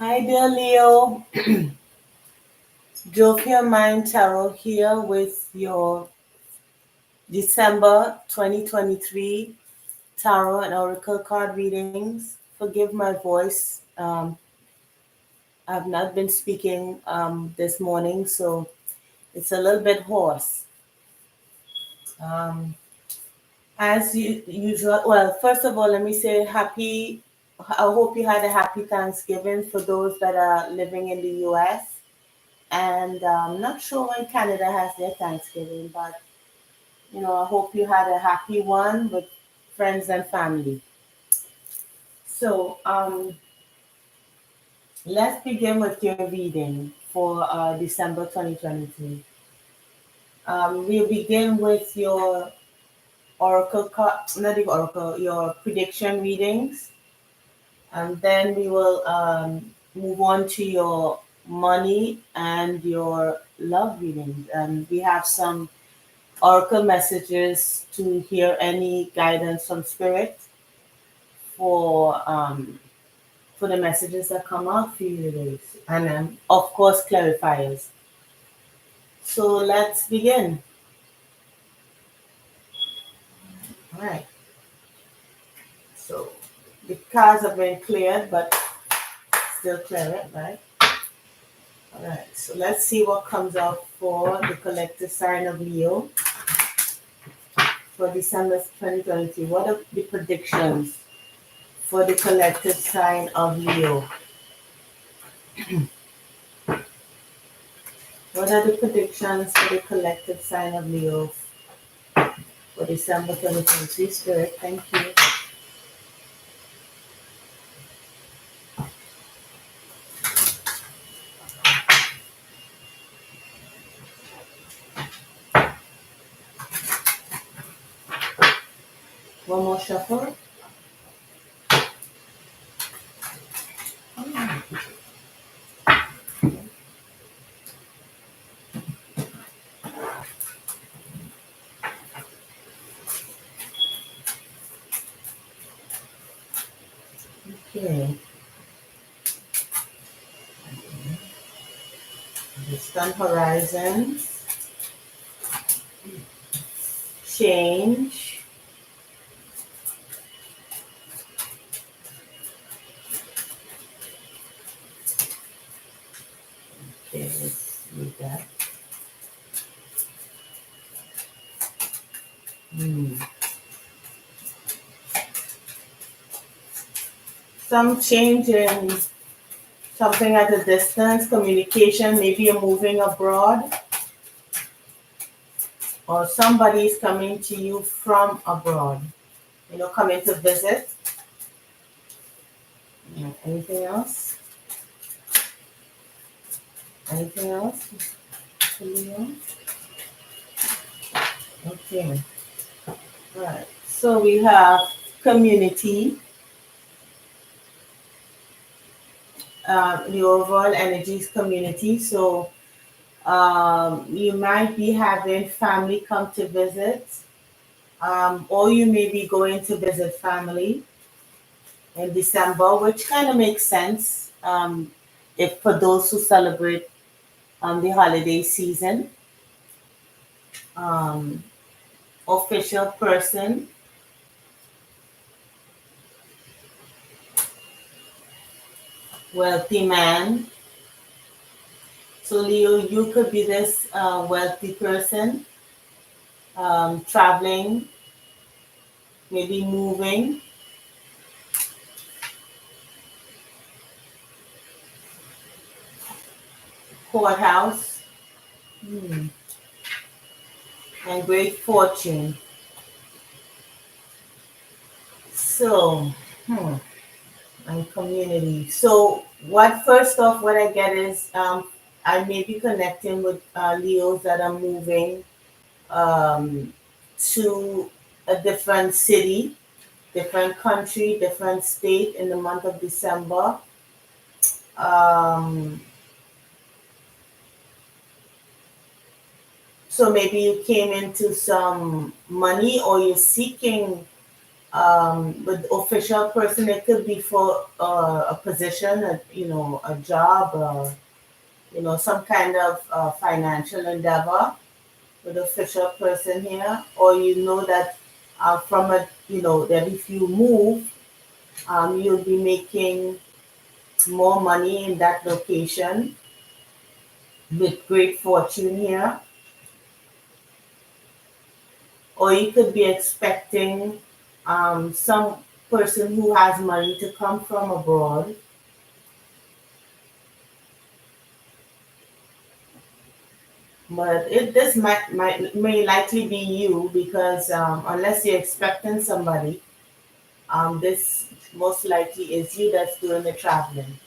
Hi dear Leo, Jovial Mind Tarot here with your December 2023 Tarot and Oracle card readings. Forgive my voice. I've not been speaking this morning, so it's a little bit hoarse. Um, as usual, well, first of all, let me say I hope you had a happy Thanksgiving for those that are living in the US. And I'm not sure when Canada has their Thanksgiving, but I hope you had a happy one with friends and family. So let's begin with your reading for December 2023. We'll begin with your not the oracle, your prediction readings, and then we will move on to your money and your love readings. And we have some oracle messages to hear any guidance from spirit for the messages that come out for you today, and of course clarifiers. So let's begin. All right. So the cards have been cleared, but still clear it, right? All right. So let's see what comes out for the collective sign of Leo for December 2023. What are the predictions for the collective sign of Leo? What are the predictions for the collective sign of Leo for December 2023? Spirit, thank you. One more shuffle. Okay. Distant horizons, change, okay, let's read that. Hmm. Some change in something at a distance, communication, maybe you're moving abroad, or somebody's coming to you from abroad, coming to visit. Anything else? Anything else? Okay. All right. So we have community, the overall energies community. So you might be having family come to visit, or you may be going to visit family in December, which kind of makes sense if for those who celebrate the holiday season. Um, Official person, wealthy man. So Leo, you could be this wealthy person, traveling, maybe moving, courthouse, and great fortune. So, and community. So, what I get is I may be connecting with Leos that are moving um, to a different city, different country, different state in the month of December. Um, so maybe you came into some money or you're seeking With official person, it could be for a position, a job, some kind of financial endeavor with official person here, or that from that if you move, you'll be making more money in that location with great fortune here, or you could be expecting some person who has money to come from abroad. But this may likely be you because unless you're expecting somebody, this most likely is you that's doing the traveling.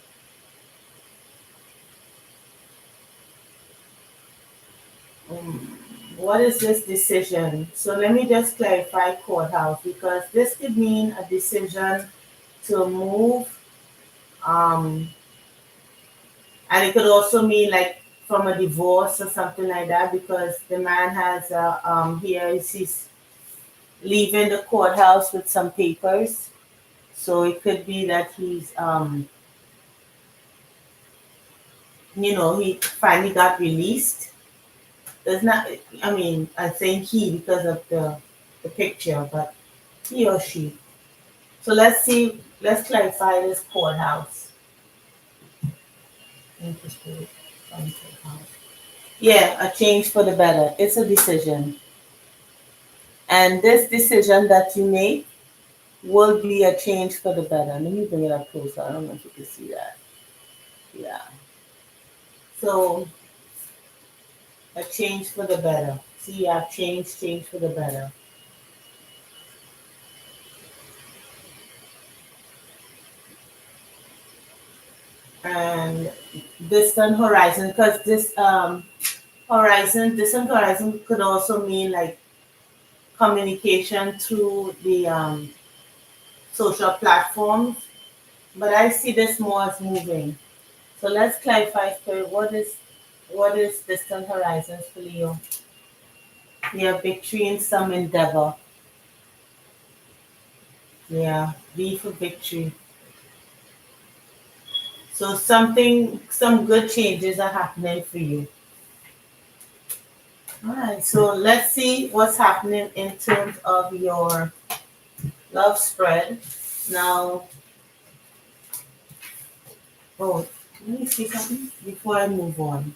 Um, what is this decision? So let me just clarify courthouse because this could mean a decision to move, um, and it could also mean like from a divorce or something like that because the man has he's leaving the courthouse with some papers. So it could be that he finally got released. There's not, I mean, I'm saying he because of the picture, but he or she. So let's clarify this courthouse. Interested. Yeah, a change for the better. It's a decision. And this decision that you make will be a change for the better. Let me bring it up closer. I don't know if you can see that. Yeah. So a change for the better. See, you have change for the better. And distant horizon, because this distant horizon could also mean like communication through the social platforms. But I see this more as moving. So let's clarify for what is distant horizons for Leo? Yeah, victory in some endeavor. Yeah, V for victory. So some good changes are happening for you. All right, so let's see what's happening in terms of your love spread. Now, oh, let me see something before I move on.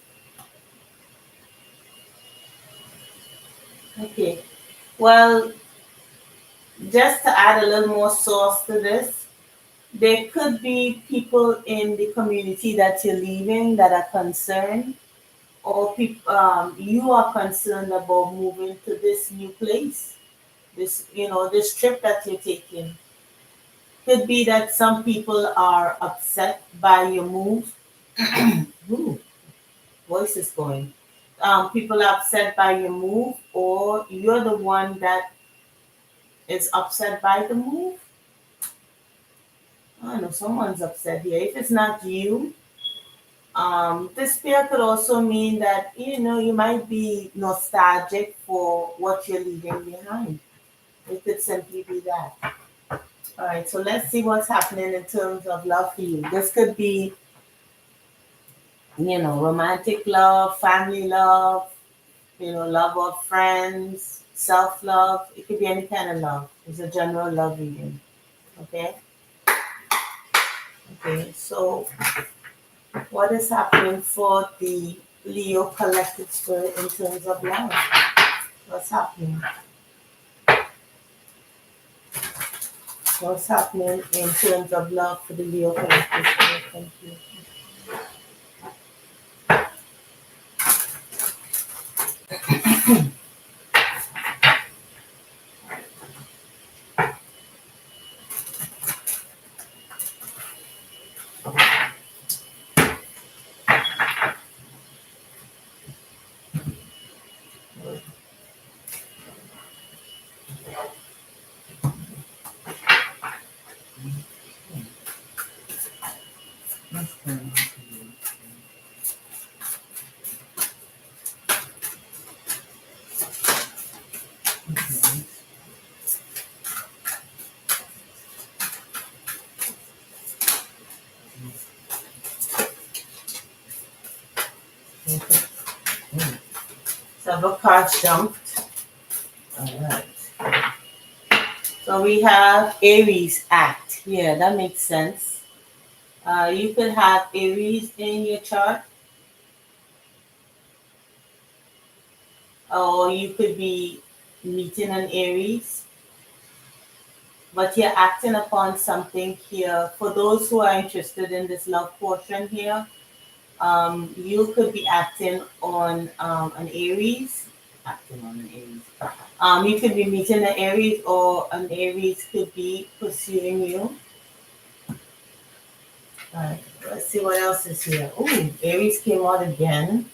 Okay, well, just to add a little more sauce to this, there could be people in the community that you're leaving that are concerned, or people you are concerned about moving to this new place. This trip that you're taking. Could be that some people are upset by your move. Ooh, voice is going. People are upset by your move, or you're the one that is upset by the move. I don't know, someone's upset here. If it's not you, this fear could also mean that you might be nostalgic for what you're leaving behind. It could simply be that. All right, so let's see what's happening in terms of love for you. This could be, romantic love, family love, love of friends, self love. It could be any kind of love. It's a general love reading. Okay? Okay, so what is happening for the Leo collective spirit in terms of love? What's happening? What's happening in terms of love for the Leo collective spirit? Thank you. Other cards jumped. All right. So we have Aries act. Yeah, that makes sense. You could have Aries in your chart, or you could be meeting an Aries, but you're acting upon something here. For those who are interested in this love portion here, you could be acting on an Aries. Acting on an Aries. You could be meeting an Aries, or an Aries could be pursuing you. All right, let's see what else is here. Ooh, Aries came out again.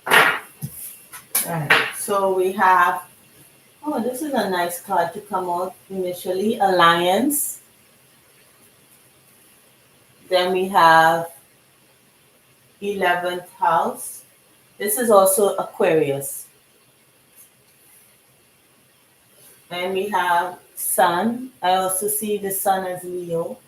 All right, so we have, oh, this is a nice card to come out initially, Alliance. Then we have 11th house. This is also Aquarius. And we have Sun. I also see the Sun as Leo.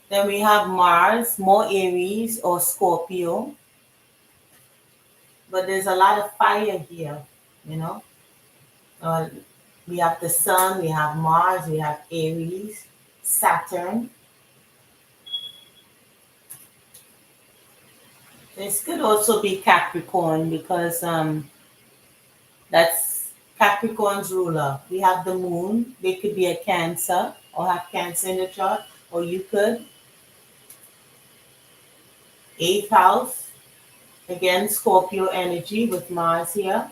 Then we have Mars, more Aries or Scorpio. But there's a lot of fire here, you know. Uh, we have the Sun, we have Mars, we have Aries, Saturn. This could also be Capricorn because that's Capricorn's ruler. We have the Moon. They could be a Cancer or have Cancer in the chart, or you could. Eighth house, again Scorpio energy with Mars here.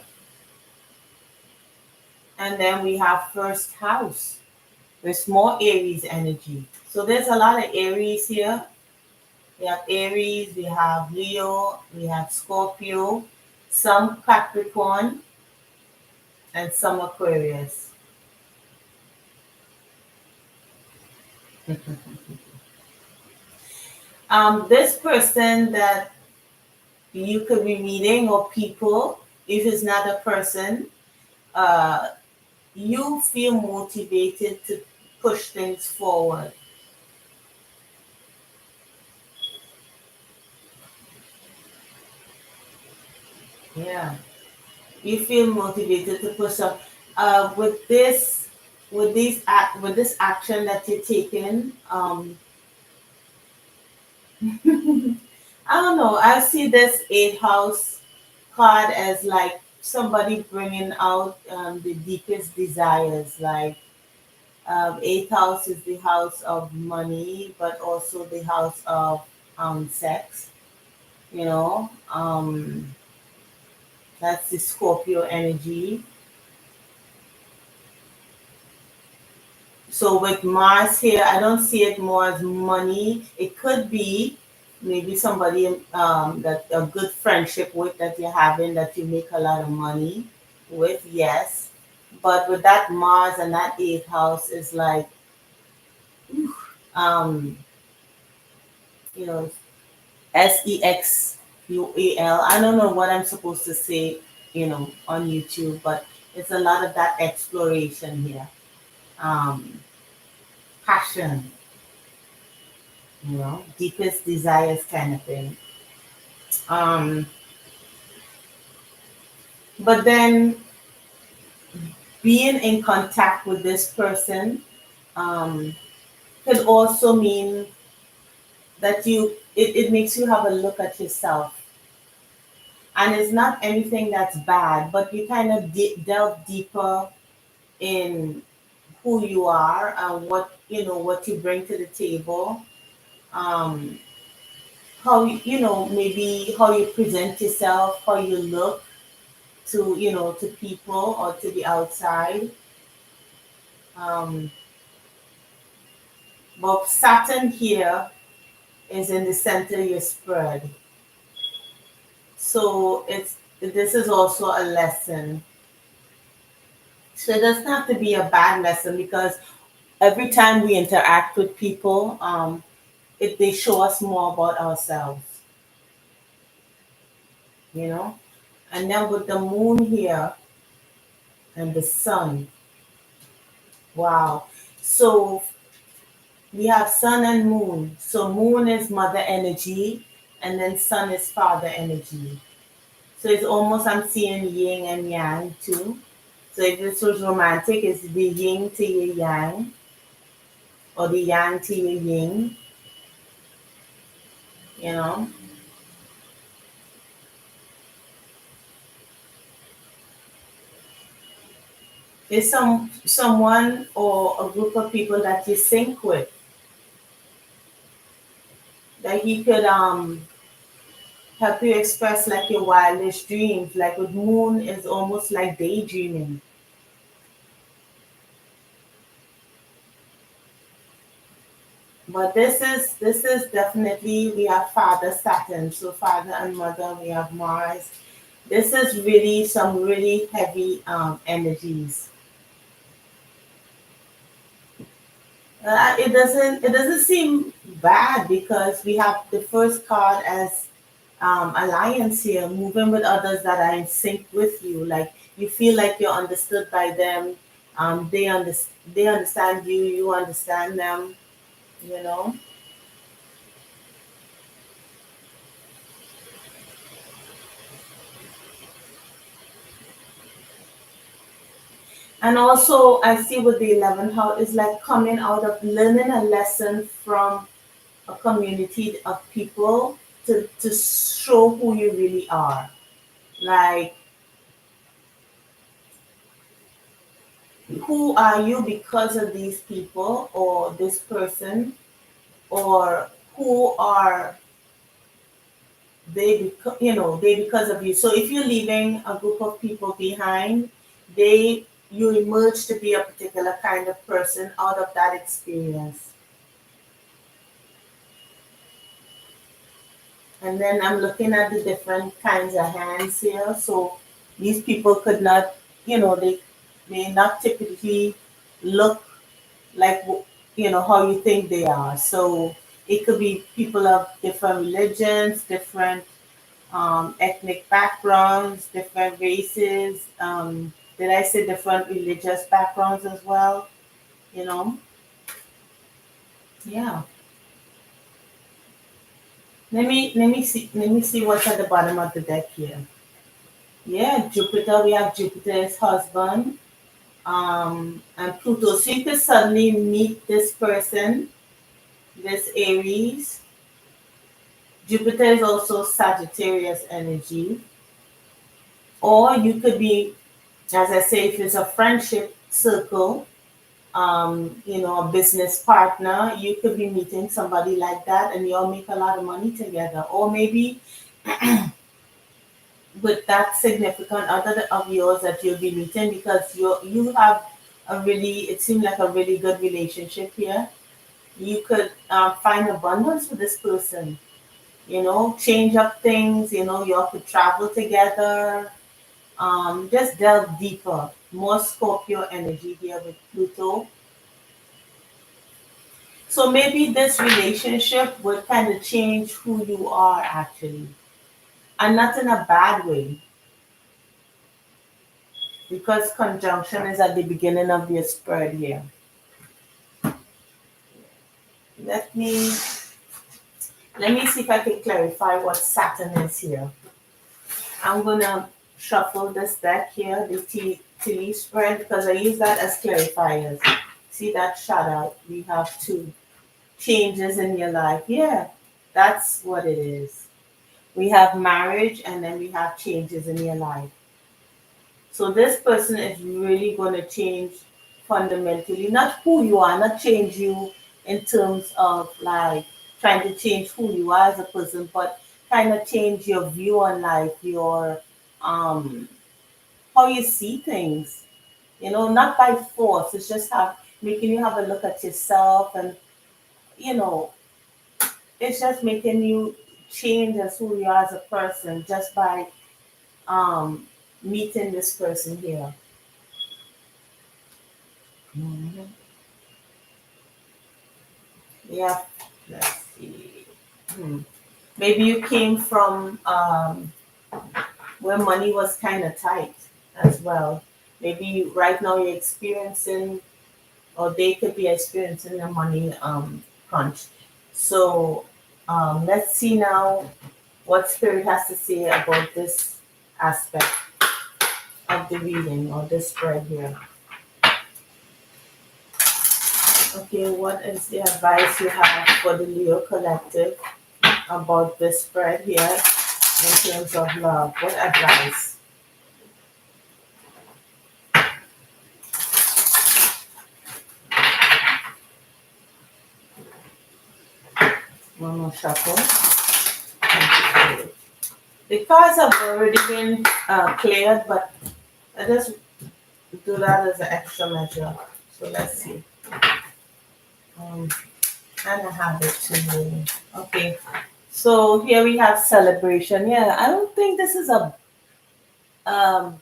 And then we have first house. There's more Aries energy. So there's a lot of Aries here. We have Aries, we have Leo, we have Scorpio, some Capricorn, and some Aquarius. This person that you could be meeting, or people, if it's not a person, uh, you feel motivated to push things forward. Yeah, you feel motivated to push up. With this, with this action that you're taking, I don't know. I see this eight house card as like somebody bringing out the deepest desires. Like eighth house is the house of money, but also the house of sex. You know, that's the Scorpio energy. So with Mars here, I don't see it more as money. It could be maybe somebody that a good friendship with that you're having that you make a lot of money with, yes. But with that Mars and that eighth house is like um, you know, Sexual. I don't know what I'm supposed to say, on YouTube, but it's a lot of that exploration here. Um, Passion, deepest desires kind of thing. Um, but then being in contact with this person um, could also mean that it makes you have a look at yourself. And it's not anything that's bad, but you kind of delve deeper in who you are and what you bring to the table. Um, how maybe how you present yourself, how you look to people or to the outside. Um, but Saturn here is in the center of your spread. So this is also a lesson. So it doesn't have to be a bad lesson because every time we interact with people, they show us more about ourselves, you know. And then with the moon here and the sun, wow. So We have sun and moon. So moon is mother energy, and then sun is father energy. So it's almost I'm seeing yin and yang too. So if this was romantic, it's the yin to your yang, or the yang to your yin. You know, it's someone or a group of people that you sync with, that he could help you express like your wildest dreams. Like with moon is almost like daydreaming. But this is definitely, we have father Saturn, so father and mother. We have Mars. This is really some really heavy energies. It doesn't seem bad because we have the first card as alliance here, moving with others that are in sync with you. Like you feel like you're understood by them. They understand you. You understand them. You know. And also, I see with the 11th house is like coming out of learning a lesson from a community of people to show who you really are. Like, who are you because of these people or this person, or who are they because of you. So if you're leaving a group of people behind, you emerge to be a particular kind of person out of that experience. And then I'm looking at the different kinds of hands here. So these people could not, they may not typically look like, how you think they are. So it could be people of different religions, different ethnic backgrounds, different races. Did I say different religious backgrounds as well? You know? Yeah. Let me see what's at the bottom of the deck here. Yeah, Jupiter. We have Jupiter's husband, and Pluto. So you could suddenly meet this person, this Aries. Jupiter is also Sagittarius energy. Or you could be, as I say, if it's a friendship circle, a business partner, you could be meeting somebody like that and you all make a lot of money together. Or maybe with that significant other of yours that you'll be meeting, because you have it seems like a really good relationship here. You could find abundance with this person, change up things, you all could travel together, just delve deeper. More Scorpio energy here with Pluto. So maybe this relationship would kind of change who you are actually, and not in a bad way, because conjunction is at the beginning of your spread here. Let me let me see if I can clarify what Saturn is here. I'm gonna shuffle this deck here, the tea spread, because I use that as clarifiers. See that shout out? We have two changes in your life. Yeah, that's what it is. We have marriage and then we have changes in your life. So this person is really going to change fundamentally, not who you are, not change you in terms of like trying to change who you are as a person, but kind of change your view on life, your um how you see things. Not by force. It's just making you have a look at yourself, and you know, it's just making you change as who you are as a person just by um meeting this person here. Mhm. Yeah, let's see. Hmm. Maybe you came from where money was kind of tight as well. Maybe right now you're experiencing, or they could be experiencing a money punch. So let's see now what Spirit has to say about this aspect of the reading or this spread here. Okay, what is the advice you have for the Leo collective about this spread here in terms of love? What advice? One more shuffle. The cards have already been cleared, but I just do that as an extra measure. So let's see. Um, and I have it too. Okay. So here we have celebration. Yeah, I don't think this is a um,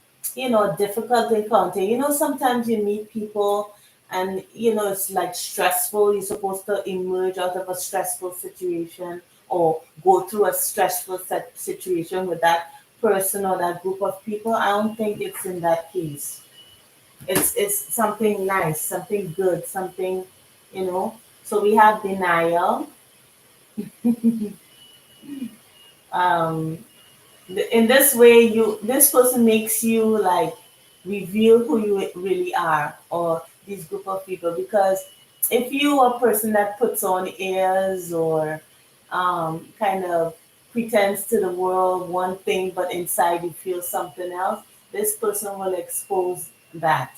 difficult encounter. Sometimes you meet people and it's like stressful. You're supposed to emerge out of a stressful situation or go through a stressful situation with that person or that group of people. I don't think it's in that case. It's something nice, something good, something, you know. So we have denial. Um, in this way, this person makes you like reveal who you really are, or this group of people. Because if you are a person that puts on airs or kind of pretends to the world one thing but inside you feel something else, this person will expose that,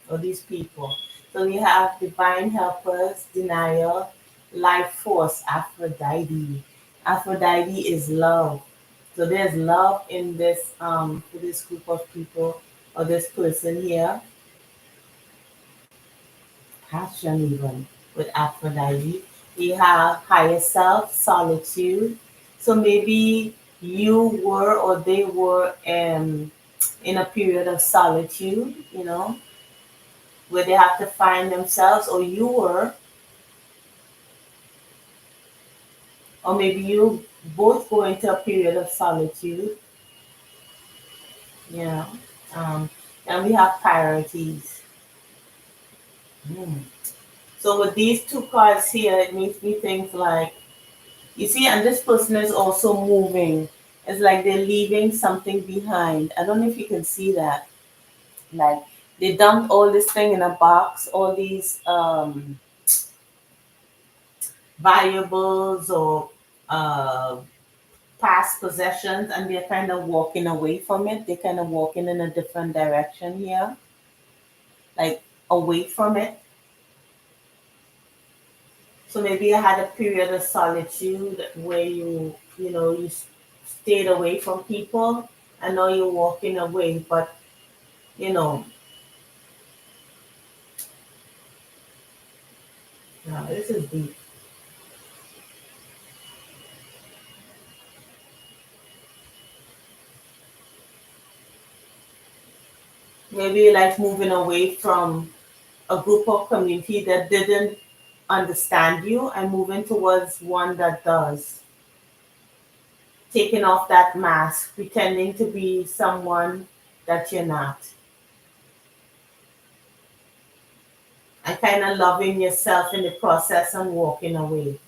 or these people. So we have divine helpers, denial, life force, Aphrodite. Aphrodite is love. So there's love in this for this group of people or this person here. Passion even with Aphrodite. We have higher self, solitude. So maybe you were or they were in a period of solitude, where they have to find themselves, or you were, or maybe you both go into a period of solitude. Yeah. Um, and we have priorities. Hmm. So with these two cards here, it makes me think like, you see, and this person is also moving. It's like they're leaving something behind. I don't know if you can see that. Like they dumped all this thing in a box, all these valuables or uh, past possessions, and they're kind of walking away from it. They're kind of walking in a different direction here, like away from it. So maybe I had a period of solitude where you stayed away from people. I know you're walking away, but you know, no, this is deep. Maybe like moving away from a group or community that didn't understand you and moving towards one that does. Taking off that mask, pretending to be someone that you're not. And kind of loving yourself in the process and walking away.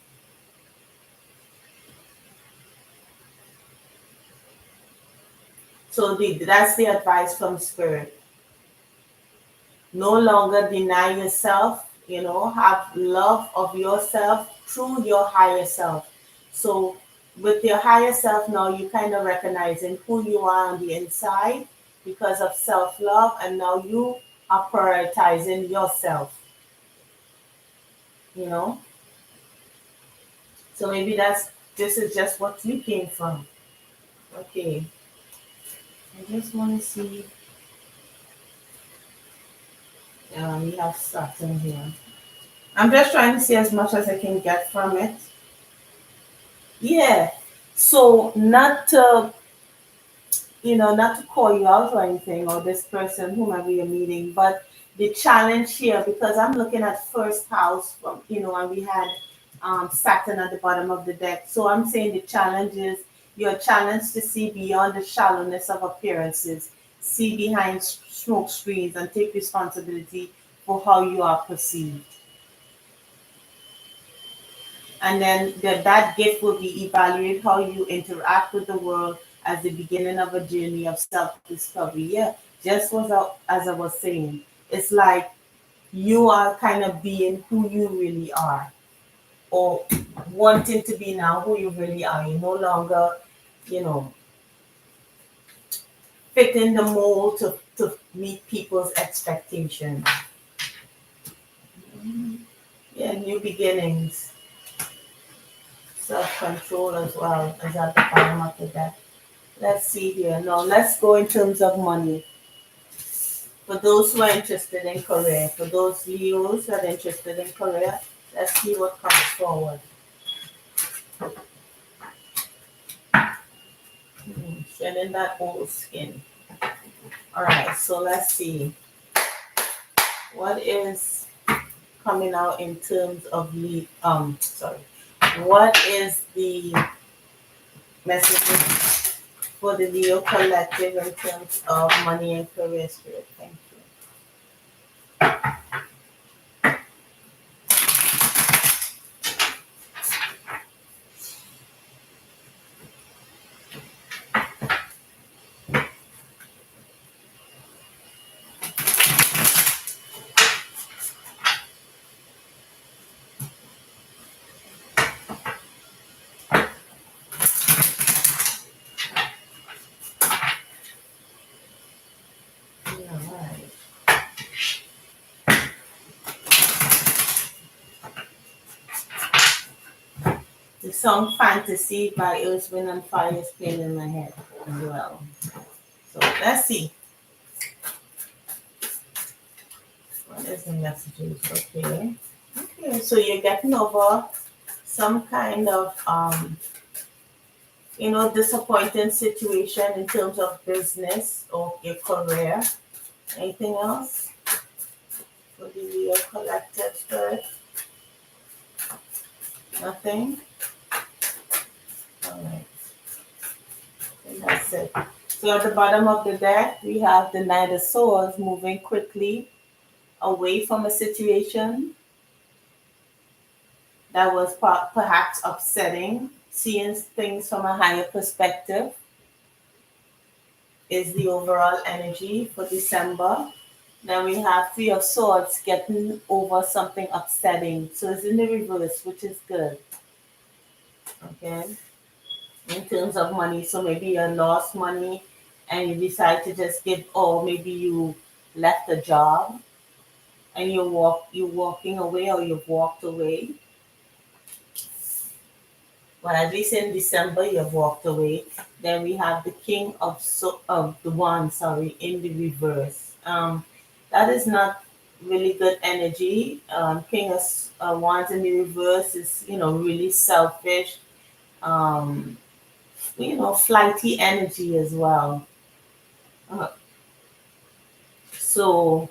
So that's the advice from Spirit. No longer deny yourself, have love of yourself through your higher self. So with your higher self now, you kind of recognizing who you are on the inside because of self-love, and now you are prioritizing yourself, you know. So maybe this is just what you came from. Okay, I just want to see. We have Saturn here. I'm just trying to see as much as I can get from it. Yeah. So not to call you out or anything, or this person, whomever you're meeting, but the challenge here, because I'm looking at first house from, and we had Saturn at the bottom of the deck. So I'm saying the challenge is you're challenged to see beyond the shallowness of appearances, see behind smoke screens, and take responsibility for how you are perceived. and then that gift will be evaluate how you interact with the world as the beginning of a journey of self-discovery. Yeah, just as I was saying, it's like you are kind of being who you really are, or wanting to be now who you really are. You're no longer, you know, fit in the mold to meet people's expectations. Yeah, new beginnings, self-control as well as at the bottom of the deck. Let's see here. Now let's go in terms of money. For those who are interested in career, for those Leos that are interested in career, let's see what comes forward. Shedding that old skin. All right, so let's see what is coming out in terms of sorry. What is the message for the Leo collective in terms of money and career spirit? Thank you. All right. The song Fantasy by Earth, Wind and Fire is playing in my head as well. So let's see. What is the messages? Okay. Okay, so you're getting over some kind of disappointing situation in terms of business or your career. Anything else for the Leo collective spirit? Nothing? All right. And that's it. So at the bottom of the deck, we have the Knight of Swords moving quickly away from a situation that was perhaps upsetting, seeing things from a higher perspective is the overall energy for December. Then we have Three of Swords getting over something upsetting. So it's in the reverse, which is good. Okay. In terms of money. So maybe you lost money and you decide to just give, or maybe you left a job and you're walking away, or you've walked away. Well, at least in December you've walked away. Then we have the King of the Wands, sorry, in the reverse. That is not really good energy. King of Wands in the reverse is really selfish. Um, flighty energy as well. Uh, so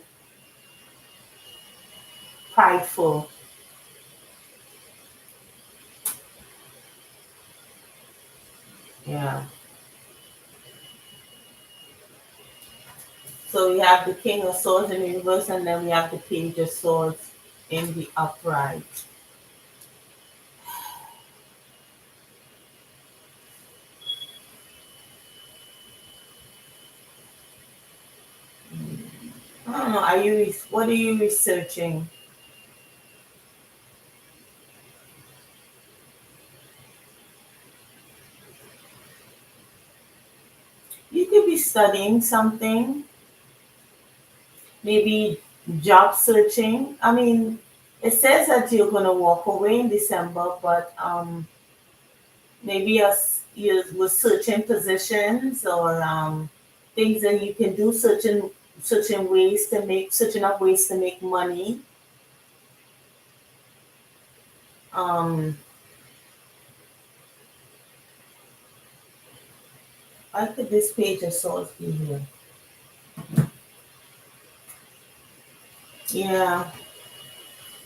prideful. Yeah. So we have the King of Swords in the reverse, and then we have the Page of Swords in the upright. I don't know. What are you researching? You could be studying something, maybe job searching. I mean, it says that you're gonna walk away in December, but maybe you were searching positions, or things that you can do, searching up ways to make money. Um, why could this Page of Swords be here? Yeah,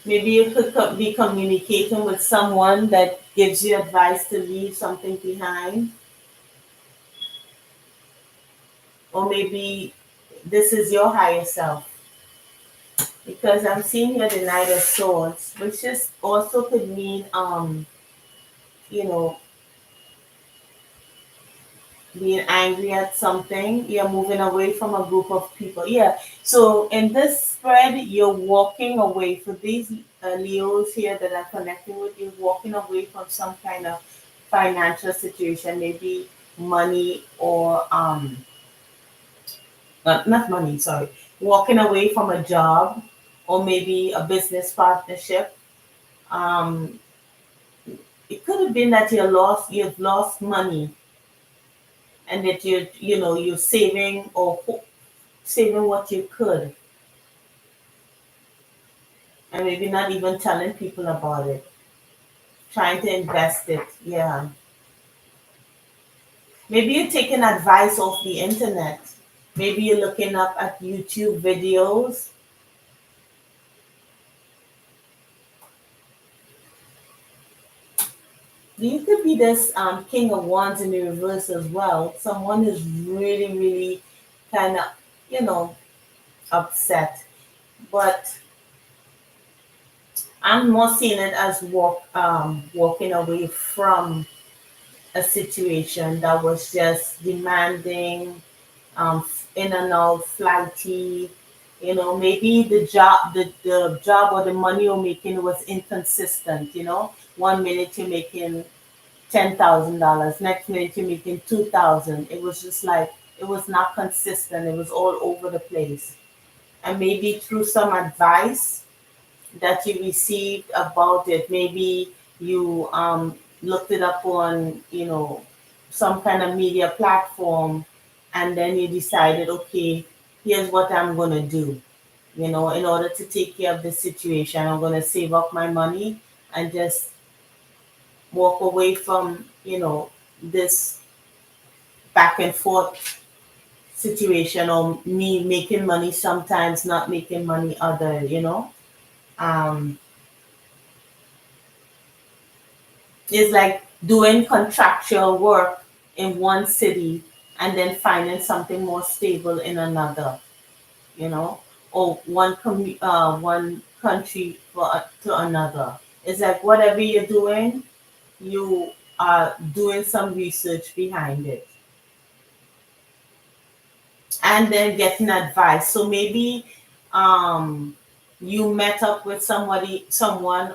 maybe you could be communicating with someone that gives you advice to leave something behind, or maybe this is your higher self. Because I'm seeing here the Knight of Swords, which just also could mean you know, being angry at something. You're moving away from a group of people. Yeah. So in this spread, you're walking away. For these Leos here that are connecting with you, walking away from some kind of financial situation, maybe money or not money. Sorry, walking away from a job or maybe a business partnership. Um, it could have been that you've lost money and that you're saving or saving what you could and maybe not even telling people about it, trying to invest it. Yeah. Maybe you're taking advice off the internet. Maybe you're looking up at YouTube videos. You could be this King of Wands in the reverse as well. Someone is really, really kind of, you know, upset. But I'm more seeing it as walking away from a situation that was just demanding, in and out, flighty. Maybe the job or the money you're making was inconsistent. 1 minute you're making $10,000, next minute you're making 2,000. It was just like it was not consistent. It was all over the place. And maybe through some advice that you received about it. Maybe you looked it up on, some kind of media platform, and then you decided, okay, here's what I'm going to do. In order to take care of the situation, I'm going to save up my money and just walk away from, this back and forth situation, or me making money sometimes, not making money other. Um, It's like doing contractual work in one city and then finding something more stable in another, or one country to another. It's like whatever you're doing, you are doing some research behind it and then getting advice. So maybe um, you met up with someone,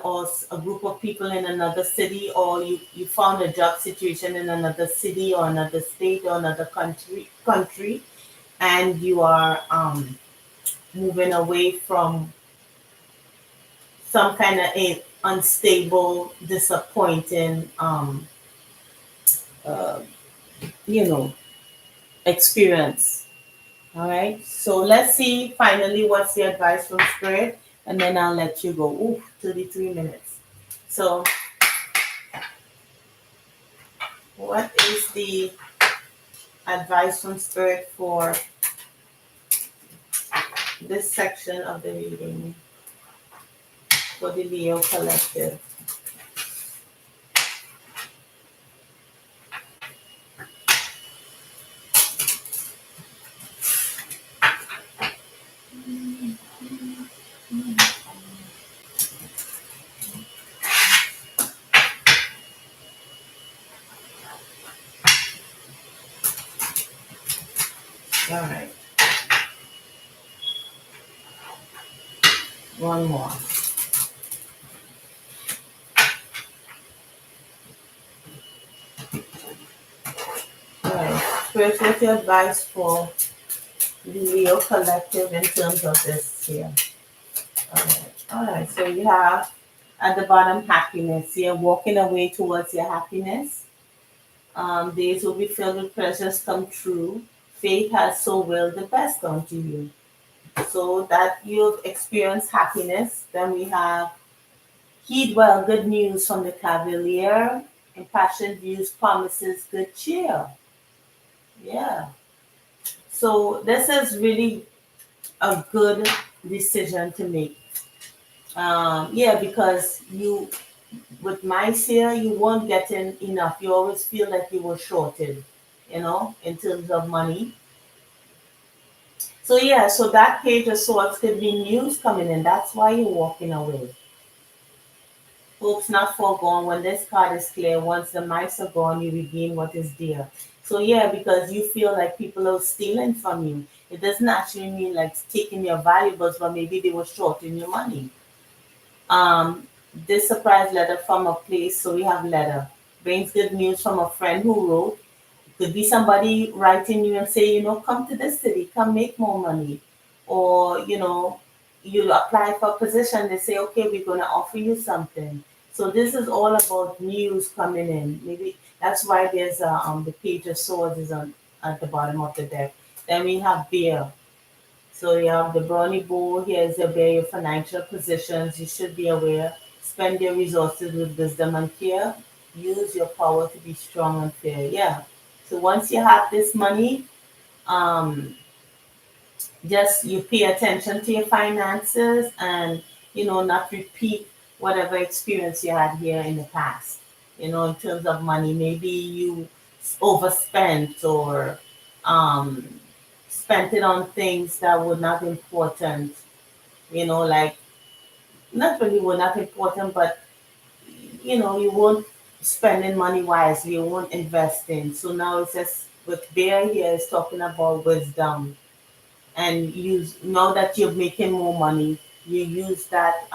or a group of people in another city, or you found a job situation in another city or another state or another country, and you are moving away from some kind of a unstable, disappointing, uh, you know, experience. All right. So let's see finally what's the advice from Spirit, and then I'll let you go. Ooh, 33 minutes. So, what is the advice from Spirit for this section of the reading for the Leo Collective? All right. One more. All right. Spirit, what's your advice for the Leo Collective in terms of this here? All right. All right. So you have at the bottom happiness. You're walking away towards your happiness. Days will be filled with pleasures come true. Fate has so willed the best unto you. So that you've experienced happiness. Then we have heed well, good news from the Cavalier. Impassioned views promises good cheer. Yeah. So this is really a good decision to make. Yeah, because with mice here, you won't get in enough. You always feel like you were shorted, in terms of money. So yeah, so that page of swords could be news coming in. That's why you're walking away. Hopes not foregone. When this card is clear, once the mice are gone, you regain what is dear. So yeah, because you feel like people are stealing from you. It doesn't actually mean like taking your valuables, but maybe they were shorting your money. Um, this surprise letter from a place, so we have letter. Brings good news from a friend who wrote. Could be somebody writing you and say, come to this city, come make more money. Or, you apply for a position, they say, okay, we're going to offer you something. So this is all about news coming in. Maybe that's why there's the page of swords is on at the bottom of the deck. Then we have bear. So you have the brownie bowl. Here's your bear, your financial positions. You should be aware. Spend your resources with wisdom and care. Use your power to be strong and fair. Yeah. So once you have this money, um, just you pay attention to your finances and not repeat whatever experience you had here in the past. In terms of money, maybe you overspent or um, spent it on things that were not important. Like not really were not important, but you won't spending money wisely, you won't investing. So now it's just with Bear here is talking about wisdom and use now that you're making more money, you use that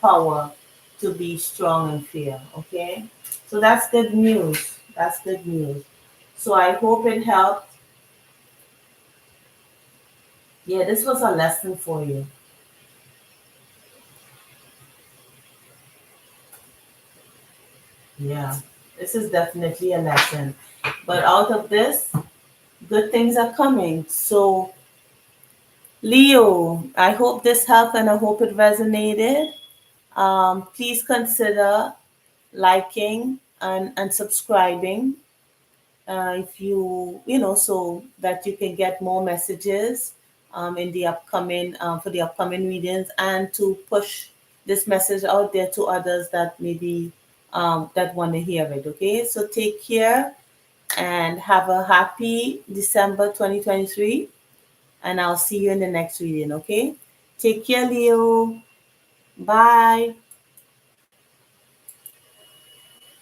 power to be strong and fair. Okay, so that's good news. That's good news. So I hope it helped. Yeah, this was a lesson for you. Yeah, this is definitely a lesson. But out of this, good things are coming. So Leo, I hope this helped and I hope it resonated. Please consider liking and subscribing if so that you can get more messages in the upcoming for the upcoming readings and to push this message out there to others that maybe that want to hear it. Okay, so take care and have a happy December 2023, and I'll see you in the next reading. Okay, take care, Leo. Bye.